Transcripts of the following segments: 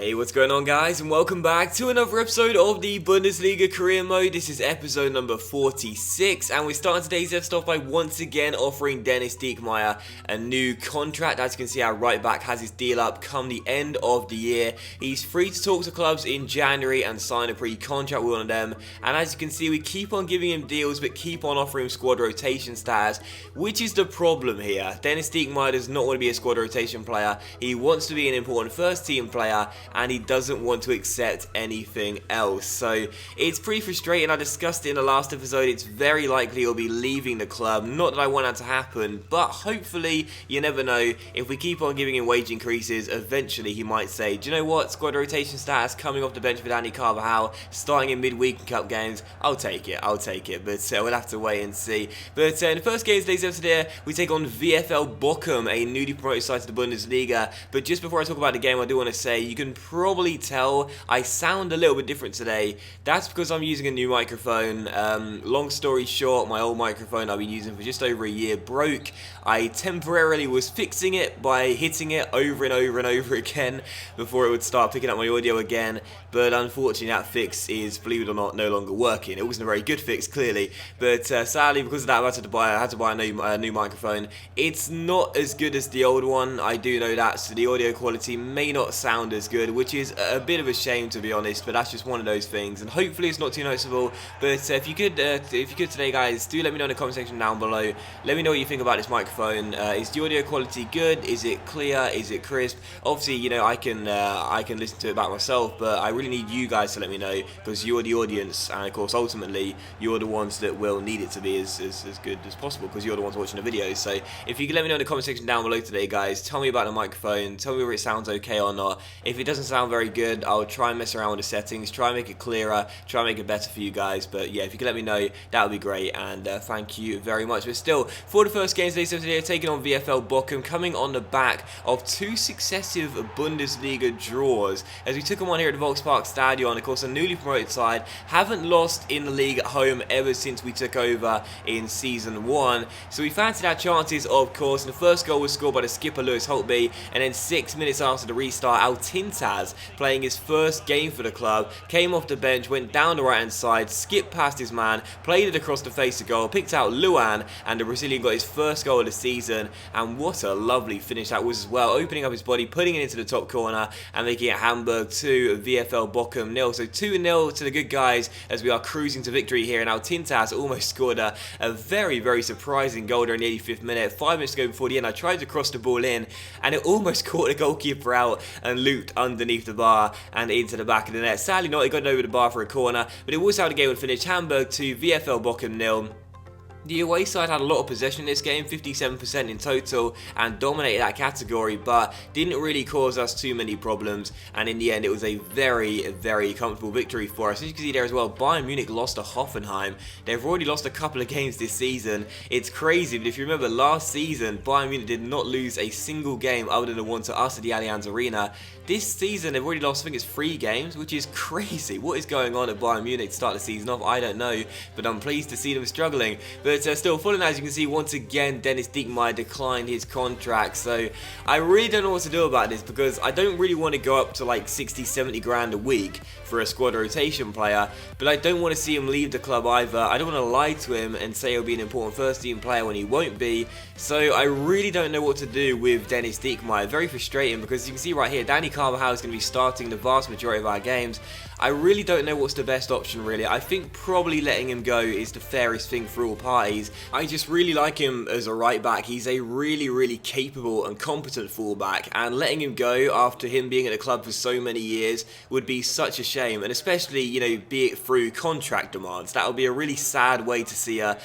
Hey, what's going on, guys, and welcome back to another episode of the Bundesliga Career Mode. This is episode number 46, and we're starting today's episode off by once again offering Dennis Diekmeyer a new contract. As you can see, our right back has his deal up come the end of the year. He's free to talk to clubs in January and sign a pre-contract with one of them, and as you can see, we keep on giving him deals but keep on offering him squad rotation status, which is the problem here. Dennis Diekmeyer does not want to be a squad rotation player. He wants to be an important first team player, and he doesn't want to accept anything else. So it's pretty frustrating. I discussed it in the last episode. It's very likely he'll be leaving the club. Not that I want that to happen, but hopefully, you never know, if we keep on giving him wage increases, eventually he might say, do you know what, squad rotation status coming off the bench for Danny Carvajal, starting in midweek cup games, I'll take it, but we'll have to wait and see. But in the first game of today's episode here, we take on VfL Bochum, a newly promoted side to the Bundesliga. But just before I talk about the game, I do want to say, you can probably tell I sound a little bit different today. That's because I'm using a new microphone. Long story short, my old microphone I've been using for just over a year broke. I temporarily was fixing it by hitting it over and over and over again before it would start picking up my audio again, but unfortunately that fix is, believe it or not, no longer working. It wasn't a very good fix, clearly, but sadly because of that I had to buy a new microphone. It's not as good as the old one, I do know that, so the audio quality may not sound as good, which is a bit of a shame, to be honest, but that's just one of those things, and hopefully it's not too noticeable. But if you could today, guys, do let me know in the comment section down below. Let me know what you think about this microphone. Is the audio quality good? Is it clear? Is it crisp? Obviously, you know, I can listen to it back myself, but I really need you guys to let me know, because you're the audience, and of course ultimately you're the ones that will need it to be as good as possible, because you're the ones watching the videos. So if you could let me know in the comment section down below today, guys, tell me about the microphone, tell me whether it sounds okay or not. If it doesn't sound very good, I'll try and mess around with the settings, try and make it clearer, try and make it better for you guys. But yeah, if you could let me know, that would be great, and thank you very much. But still, for the first game today, so today taking on VfL Bochum, coming on the back of two successive Bundesliga draws, as we took them on here at the Volkspark Stadion. Of course, a newly promoted side, haven't lost in the league at home ever since we took over in Season 1, so we fancied our chances, of course, and the first goal was scored by the skipper Lewis Holtby, and then 6 minutes after the restart, Altintaz, playing his first game for the club, came off the bench, went down the right hand side, skipped past his man, played it across the face of goal, picked out Luan, and the Brazilian got his first goal of the season. And what a lovely finish that was as well, opening up his body, putting it into the top corner, and making it Hamburg 2, VfL Bochum 0. So 2-0 to the good guys as we are cruising to victory here. And Altintaz almost scored a very, very surprising goal during the 85th minute. 5 minutes to go before the end, I tried to cross the ball in, and it almost caught the goalkeeper out and looped underneath the bar and into the back of the net. Sadly not, he got over the bar for a corner, but it was how the game would finish. Hamburg 2, VfL Bochum 0. The away side had a lot of possession in this game, 57% in total, and dominated that category, but didn't really cause us too many problems, and in the end it was a very, very comfortable victory for us. As you can see there as well, Bayern Munich lost to Hoffenheim. They've already lost a couple of games this season. It's crazy, but if you remember last season, Bayern Munich did not lose a single game other than the one to us at the Allianz Arena. This season they've already lost, I think it's 3 games, which is crazy. What is going on at Bayern Munich to start the season off? I don't know, but I'm pleased to see them struggling. But still, following that, as you can see, once again, Dennis Diekmeyer declined his contract. So I really don't know what to do about this, because I don't really want to go up to like 60-70 grand a week for a squad rotation player, but I don't want to see him leave the club either. I don't want to lie to him and say he'll be an important first team player when he won't be. So I really don't know what to do with Dennis Diekmeyer. Very frustrating, because you can see right here, Danny Carvajal is going to be starting the vast majority of our games. I really don't know what's the best option, really. I think probably letting him go is the fairest thing for all parties. I just really like him as a right back. He's a really, really capable and competent fullback, and letting him go after him being at the club for so many years would be such a shame, and especially, you know, be it through contract demands. That would be a really sad way to see a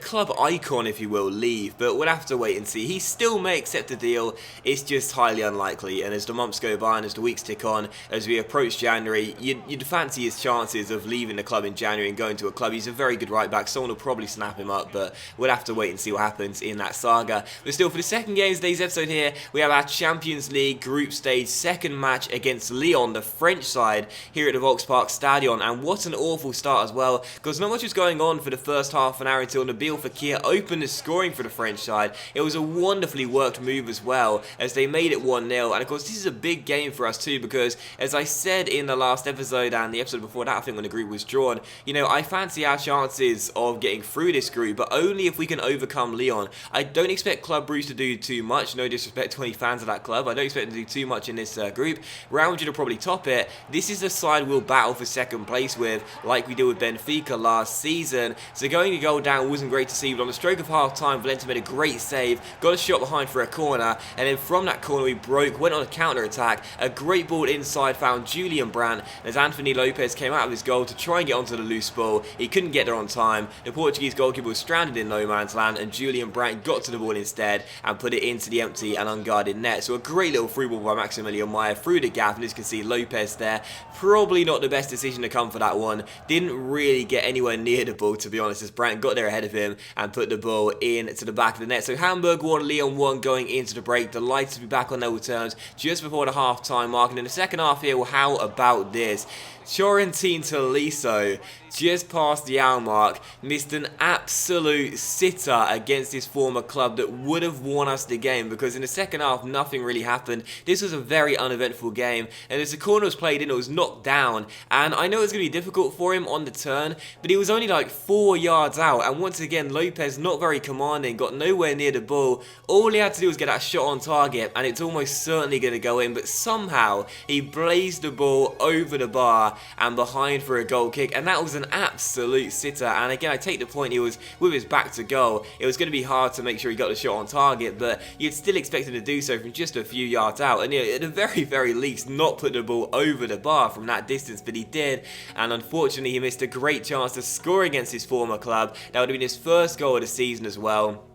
club icon, if you will, leave, but we'll have to wait and see. He still may accept the deal, it's just highly unlikely, and as the months go by and as the weeks tick on, as we approach January, you'd fancy his chances of leaving the club in January and going to a club. He's a very good right back, someone will probably snap him up. up, but we'll have to wait and see what happens in that saga. But still, for the second game of today's episode here, we have our Champions League group stage second match against Lyon, the French side, here at the Volkspark Stadion. And what an awful start as well, because not much was going on for the first half an hour until Nabil Fekir opened the scoring for the French side. It was a wonderfully worked move as well, as they made it 1-0. And of course, this is a big game for us too, because as I said in the last episode and the episode before that, I think when the group was drawn, you know, I fancy our chances of getting through this group, but only if we can overcome Lyon. I don't expect Club Brugge to do too much, no disrespect to any fans of that club. I don't expect them to do too much in this group. Real Madrid will probably top it. This is a side we'll battle for second place with, like we did with Benfica last season. So going a goal down wasn't great to see, but on the stroke of half time, Valencia made a great save, got a shot behind for a corner, and then from that corner we broke, went on a counter attack, a great ball inside, found Julian Brandt, as Anthony Lopez came out of his goal to try and get onto the loose ball. He couldn't get there on time. The Portuguese goalkeeper was stranded in no man's land, and Julian Brandt got to the ball instead and put it into the empty and unguarded net. So a great little free ball by Maximilian Meyer through the gap, and as you can see, Lopez there. Probably not the best decision to come for that one. Didn't really get anywhere near the ball, to be honest, as Brandt got there ahead of him and put the ball in to the back of the net. So Hamburg 1, Lyon 1 going into the break. Delighted to be back on level terms just before the half-time mark. And in the second half here, well, how about this? Charities Tolisso just past the hour mark, missed an absolute sitter against his former club that would have won us the game, because in the second half nothing really happened. This was a very uneventful game, and as the corner was played in, it was knocked down, and I know it's going to be difficult for him on the turn, but he was only like 4 yards out, and once again Lopez not very commanding, got nowhere near the ball. All he had to do was get that shot on target, and it's almost certainly going to go in, but somehow he blazed the ball over the bar and behind for a goal kick, and that was an absolute sitter. And again, I take the point, he was with his back to goal. It was going to be hard to make sure he got the shot on target, but you'd still expect him to do so from just a few yards out, and you know, at the very least not put the ball over the bar from that distance, but he did. And unfortunately he missed a great chance to score against his former club. That would have been his first goal of the season as well.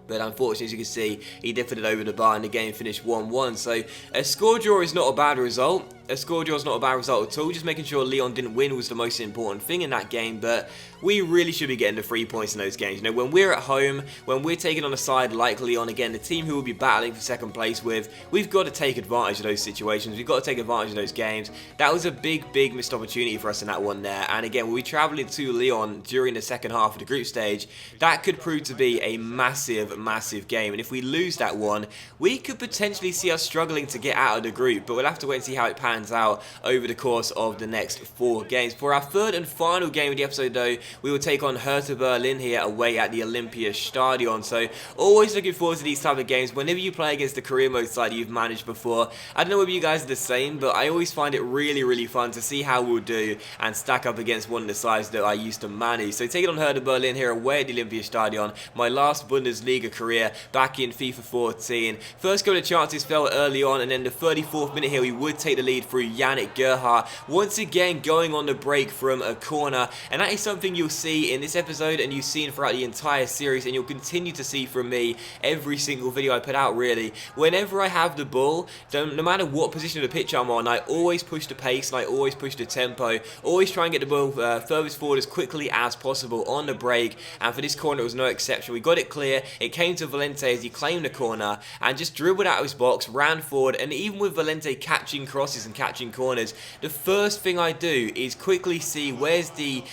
But unfortunately, as you can see, he did put it over the bar and the game finished 1-1. So a score draw is not a bad result. A score draw is not a bad result at all. Just making sure Lyon didn't win was the most important thing in that game. But we really should be getting the 3 points in those games. You know, when we're at home, when we're taking on a side like Lyon, again, the team who will be battling for second place with, we've got to take advantage of those situations. We've got to take advantage of those games. That was a big missed opportunity for us in that one there. And again, when we travelling to Lyon during the second half of the group stage, that could prove to be a massive game. And if we lose that one, we could potentially see us struggling to get out of the group. But we'll have to wait and see how it pans out over the course of the next 4 games. For our third and final game of the episode though, we will take on Hertha Berlin here away at the Olympia Stadion. So always looking forward to these type of games whenever you play against the career mode side you've managed before. I don't know whether you guys are the same, but I always find it really fun to see how we'll do and stack up against one of the sides that I used to manage. So taking on Hertha Berlin here away at the Olympia Stadion, my last Bundesliga career back in FIFA 14. First goal of chances fell early on, and then the 34th minute here we would take the lead through Yannick Gerhardt, once again going on the break from a corner, and that is something you'll see in this episode and you've seen throughout the entire series, and you'll continue to see from me every single video I put out really. Whenever I have the ball, no matter what position of the pitch I'm on, I always push the pace and I always push the tempo, always try and get the ball furthest forward as quickly as possible on the break, and for this corner it was no exception. We got it clear, it came to Valente as he claimed the corner and just dribbled out of his box, ran forward, and even with Valente catching crosses and catching corners, the first thing I do is quickly see where's the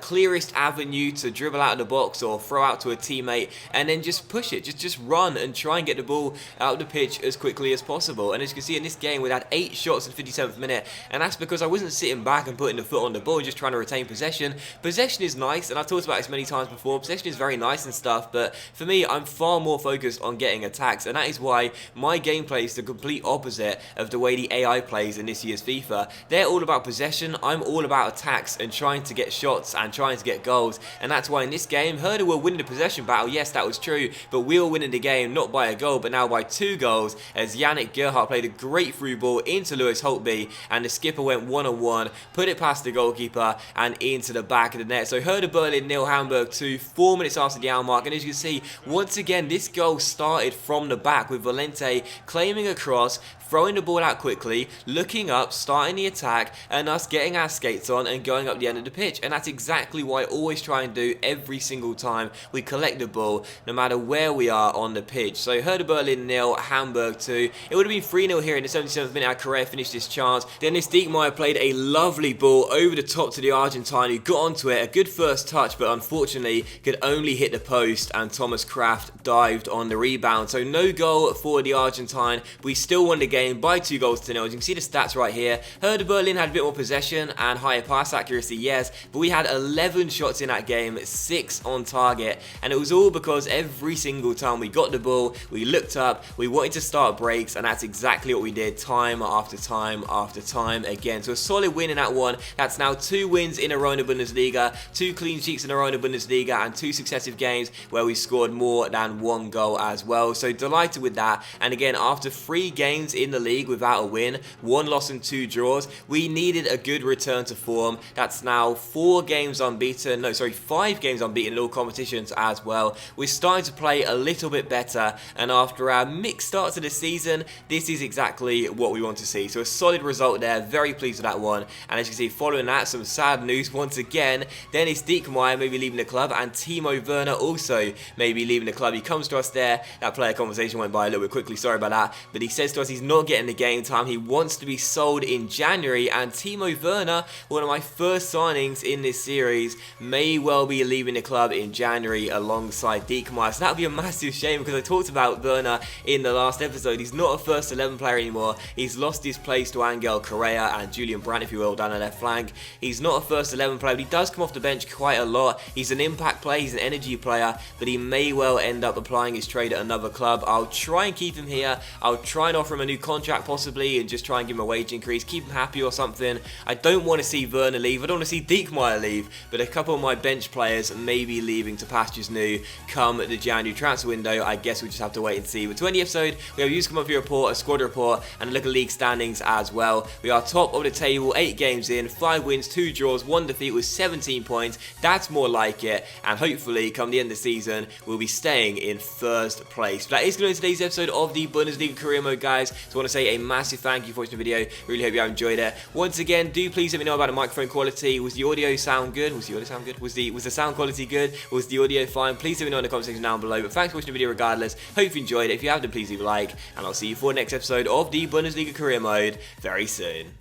clearest avenue to dribble out of the box or throw out to a teammate, and then just push it, just run and try and get the ball out of the pitch as quickly as possible. And as you can see in this game, we had 8 shots in the 57th minute, and that's because I wasn't sitting back and putting the foot on the ball, just trying to retain possession. Possession is nice, and I've talked about this many times before. Possession is very nice and stuff, but for me, I'm far more focused on getting attacks, and that is why my gameplay is the complete opposite of the way the AI plays in this year's FIFA. They're all about possession, I'm all about attacks and trying to get shots and trying to get goals, and that's why in this game, Hertha were winning the possession battle. Yes, that was true, but we were winning the game not by a goal, but now by 2 goals, as Yannick Gerhardt played a great through ball into Lewis Holtby, and the skipper went one-on-one, put it past the goalkeeper and into the back of the net. So Hertha Berlin 0, Hamburg 2, 4 minutes after the hour mark, and as you can see, once again, this goal started from the back with Valente claiming a cross, throwing the ball out quickly, looking up, starting the attack, and us getting our skates on and going up the end of the pitch. And that's exactly what I always try and do every single time we collect the ball, no matter where we are on the pitch. So Hertha Berlin 0, Hamburg 2. It would have been 3-0 here in the 77th minute. Our Correa finished this chance. Dennis Diekmeyer played a lovely ball over the top to the Argentine, who got onto it. A good first touch, but unfortunately could only hit the post, and Thomas Kraft dived on the rebound. So no goal for the Argentine. We still won the game by 2-0. As you can see the stats right here. Hertha Berlin had a bit more possession and higher pass accuracy, yes, but we had 11 shots in that game, 6 on target, and it was all because every single time we got the ball, we looked up, we wanted to start breaks, and that's exactly what we did time after time after time again. So a solid win in that one. That's now 2 wins in a row in the Bundesliga, 2 clean sheets in a row in the Bundesliga, and 2 successive games where we scored more than 1 goal as well. So delighted with that. And again, after 3 games in the league without a win, 1 loss and 2 draws, we needed a good return to form. That's now 5 games unbeaten in all competitions as well. We're starting to play a little bit better, and after our mixed start to the season, this is exactly what we want to see. So a solid result there, very pleased with that one. And as you can see, following that, some sad news once again. Dennis Diekmeyer may be leaving the club, and Timo Werner also may be leaving the club. He comes to us there. That player conversation went by a little bit quickly, sorry about that, but he says to us he's not getting the game time. He wants to be sold in January, and Timo Werner, one of my first signings in this series, may well be leaving the club in January alongside Diekmeyer. So that would be a massive shame, because I talked about Werner in the last episode. He's not a first 11 player anymore. He's lost his place to Angel Correa and Julian Brandt, if you will, down the left flank. He's not a first 11 player, but he does come off the bench quite a lot. He's an impact player, he's an energy player, but he may well end up applying his trade at another club. I'll try and keep him here. I'll try and offer him a new contract possibly, and just try and give him a wage increase, keep him happy or something. I don't want to see Werner leave. I don't want to see Diekmeyer leave, but a couple of my bench players may be leaving to pastures new come the January transfer window. I guess we just have to wait and see. But to end the episode, we have a user monthly report, a squad report, and a look at league standings as well. We are top of the table, 8 games in, 5 wins, 2 draws, 1 defeat with 17 points. That's more like it, and hopefully come the end of the season, we'll be staying in first place. But that is going to be today's episode of the Bundesliga Career Mode, guys. So I want to say a massive thank you for watching the video. Really hope you have enjoyed it. Once again, do please let me know about the microphone quality. Was the audio sound good? Was the sound quality good? Was the audio fine? Please let me know in the comment section down below. But thanks for watching the video regardless. Hope you enjoyed it. If you have, then please leave a like, and I'll see you for the next episode of the Bundesliga Career Mode very soon.